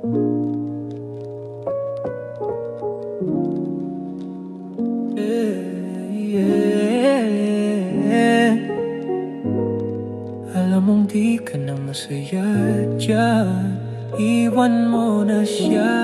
Alam mong di ka na masaya dyan, iwan mo na siya.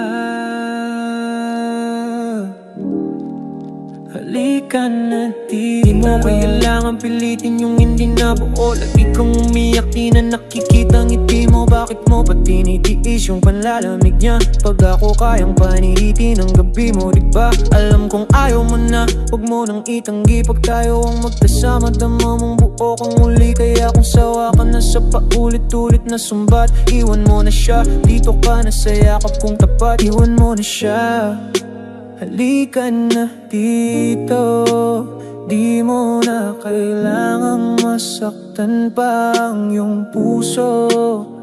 Halika na di mo kailangan pilitin yung hindi nabuo. Lagi kang umiyak, di na nakikita ngiti mo. Bakit mo pa tinitiis yung panlalamig niya? Pag ako kayang panihitin ang gabi mo, diba? Alam kong ayaw mo na, huwag mo nang itanggi. Pag tayo ang magkasama, dama mong buo kang uli. Kaya kung sawa ka na sa paulit-ulit na sumbat, iwan mo na siya, dito ka na sa yakap kong tapat. Iwan mo na siya. Halika na dito, di mo na kailangang masaktan pa ang iyong puso.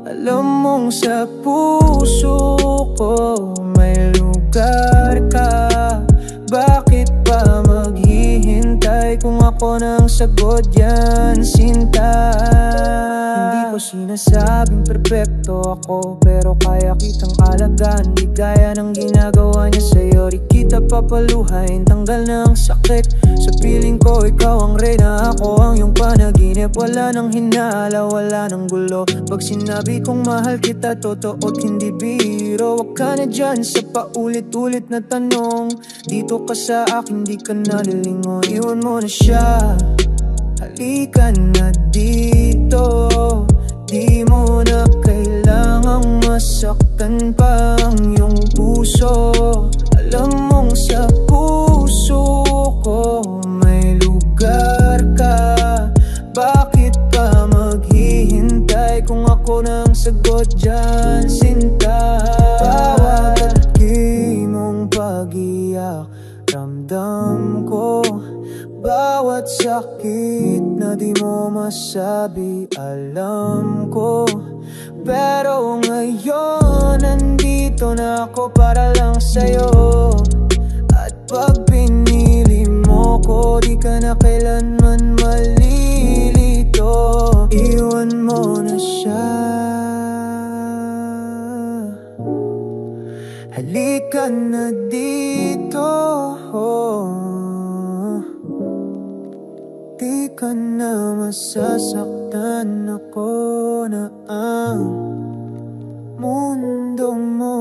Alam mong sa puso ko may lugar ka. Bakit pa maghihintay kung ako nang sagot yan, sinta? Hindi ko sinasabing perpekto ako, pero kaya kitang alagaan. Di gaya ng ginagawa niya sa'yo, di kita papaluhain. Tanggal na ang sakit sa piling ko, ikaw ang reyna, ako ang iyong panaginip. Wala nang hinala, wala nang gulo. Pag sinabi kong mahal kita, totoo't hindi biro. Huwag ka na dyan sa paulit-ulit na tanong. Dito ka sa akin, di ka nalilingon. Iwan mo na siya. Halika na dito, di mo na kailangang masaktan pa ang iyong puso. Alam mong sa puso ko may lugar ka. Bakit pa maghihintay kung ako nang sagot dyan, sinta? Bawat talaki mong pag-iyak ramdam ko, bawat sakit na di mo masabi alam ko. Pero ngayon nandito na ako para lang sa'yo. At pag pinili mo ko, di ka na kailanman malilito. Iwan mo na siya. Halika na dito, di ka na masasaktan, ako na ang mundo mo.